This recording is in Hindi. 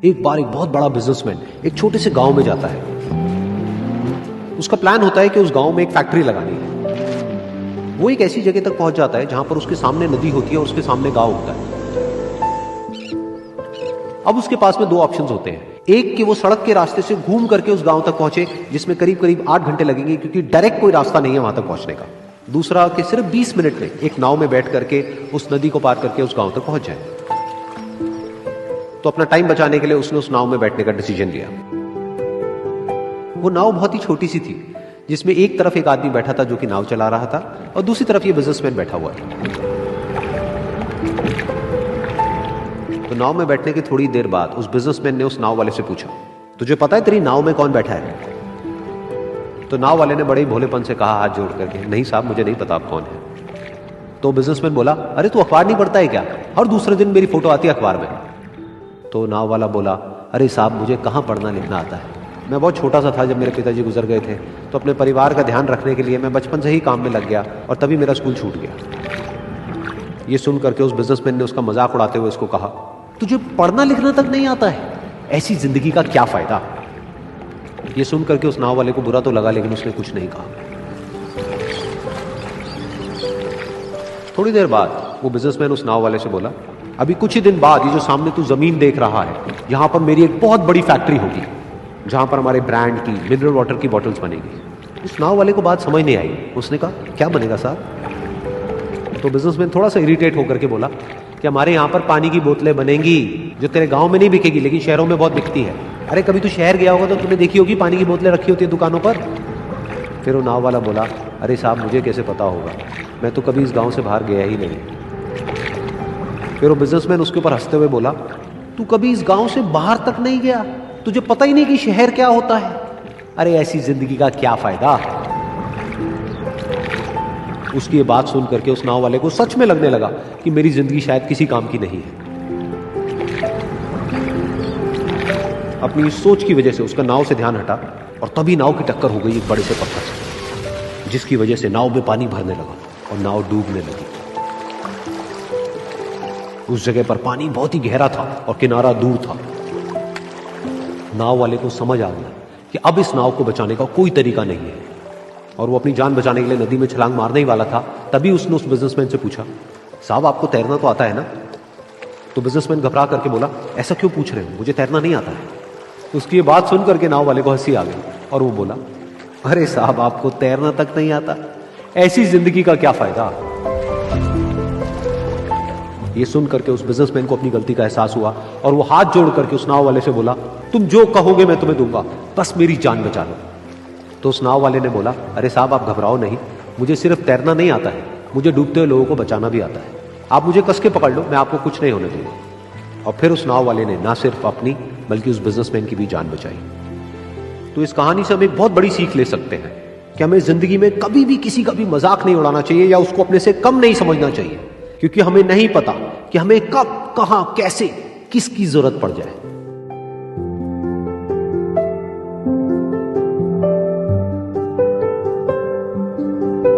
एक बार एक बहुत बड़ा बिजनेसमैन एक छोटे से गांव में जाता है। उसका प्लान होता है कि उस गांव में एक फैक्ट्री लगानी है। वो एक ऐसी जगह तक पहुंच जाता है जहां पर उसके सामने नदी होती है और उसके सामने गांव होता है। अब उसके पास में दो ऑप्शंस होते हैं। एक कि वो सड़क के रास्ते से घूम करके उस गांव तक पहुंचे, जिसमें करीब करीब 8 घंटे लगेंगे, क्योंकि डायरेक्ट कोई रास्ता नहीं है वहां तक पहुंचने का। दूसरा कि सिर्फ 20 मिनट में एक नाव में बैठ करके उस नदी को पार करके उस गांव तक पहुंच जाए। तो अपना टाइम बचाने के लिए उसने उस नाव में बैठने का डिसीजन लिया। वो नाव बहुत ही छोटी सी थी, जिसमें एक तरफ एक आदमी बैठा था जो कि नाव चला रहा था और दूसरी तरफ ये बिजनेसमैन बैठा हुआ था। तो नाव में बैठने की थोड़ी देर बाद उस बिजनेसमैन ने उस नाव वाले से पूछा, तुझे पता है तेरी नाव में कौन बैठा है? तो नाव वाले ने बड़े ही भोलेपन से कहा हाथ जोड़ करके, नहीं साहब मुझे नहीं पता आप कौन है। तो बिजनेसमैन बोला, अरे तू अखबार नहीं पढ़ता है क्या? हर दूसरे दिन मेरी फोटो आती है अखबार में। तो नाव वाला बोला, अरे साहब मुझे कहाँ पढ़ना लिखना आता है, मैं बहुत छोटा सा था जब मेरे पिताजी गुजर गए थे, तो अपने परिवार का ध्यान रखने के लिए मैं बचपन से ही काम में लग गया और तभी मेरा स्कूल छूट गया। ये सुन करके उस बिजनेसमैन ने उसका मजाक उड़ाते हुए उसको कहा, तुझे पढ़ना लिखना तक नहीं आता है, ऐसी जिंदगी का क्या फायदा? ये सुन करके उस नाव वाले को बुरा तो लगा, लेकिन उसने कुछ नहीं कहा। थोड़ी देर बाद वो बिजनेसमैन उस नाव वाले से बोला, अभी कुछ ही दिन बाद ये जो सामने तू जमीन देख रहा है, यहां पर मेरी एक बहुत बड़ी फैक्ट्री होगी जहां पर हमारे ब्रांड की मिनरल वाटर की बॉटल्स बनेगी। उस नाव वाले को बात समझ नहीं आई। उसने कहा, क्या बनेगा साहब? तो बिजनेसमैन थोड़ा सा इरिटेट होकर के बोला कि हमारे यहाँ पर पानी की बोतलें बनेंगी जो तेरे गांव में नहीं बिकेगी, लेकिन शहरों में बहुत बिकती है। अरे कभी तू शहर गया होगा तो तूने देखी होगी पानी की बोतलें रखी होती है दुकानों पर। फिर वो नाव वाला बोला, अरे साहब मुझे कैसे पता होगा, मैं तो कभी इस गांव से बाहर गया ही नहीं। फिर वो बिजनेसमैन उसके ऊपर हंसते हुए बोला, तू कभी इस गांव से बाहर तक नहीं गया, तुझे पता ही नहीं कि शहर क्या होता है? अरे ऐसी जिंदगी का क्या फायदा? उसकी ये बात सुन करके उस नाव वाले को सच में लगने लगा कि मेरी जिंदगी शायद किसी काम की नहीं है। अपनी इस सोच की वजह से उसका नाव से ध्यान हटा और तभी नाव की टक्कर हो गई एक बड़े से पत्थर से, जिसकी वजह से नाव में पानी भरने लगा और नाव डूबने लगी। उस जगह पर पानी बहुत ही गहरा था और किनारा दूर था। नाव वाले को समझ आ गया कि अब इस नाव को बचाने का कोई तरीका नहीं है और वो अपनी जान बचाने के लिए नदी में छलांग मारने ही वाला था। तभी उसने उस बिजनेसमैन से पूछा, साहब आपको तैरना तो आता है ना? तो बिजनेसमैन घबरा करके बोला, ऐसा क्यों पूछ रहे हो, मुझे तैरना नहीं आता है। उसकी ये बात सुन करके नाव वाले को हंसी आ गई और वो बोला, अरे साहब आपको तैरना तक नहीं आता, ऐसी जिंदगी का क्या फायदा? ये सुन करके उस बिजनेसमैन को अपनी गलती का एहसास हुआ और वो हाथ जोड़ करके उस नाव वाले से बोला, तुम जो कहोगे मैं तुम्हें दूंगा, बस मेरी जान बचा लो। तो उस नाव वाले ने बोला, अरे साहब आप घबराओ नहीं, मुझे सिर्फ तैरना नहीं आता है, मुझे डूबते हुए लोगों को बचाना भी आता है। आप मुझे कस के पकड़ लो, मैं आपको कुछ नहीं होने दूंगा। और फिर उस नाव वाले ने ना सिर्फ अपनी बल्कि उस बिजनेसमैन की भी जान बचाई। तो इस कहानी से हम एक बहुत बड़ी सीख ले सकते हैं कि हमें जिंदगी में कभी भी किसी का भी मजाक नहीं उड़ाना चाहिए या उसको अपने से कम नहीं समझना चाहिए, क्योंकि हमें नहीं पता कि हमें कब, कहां, कैसे, किसकी जरूरत पड़ जाए।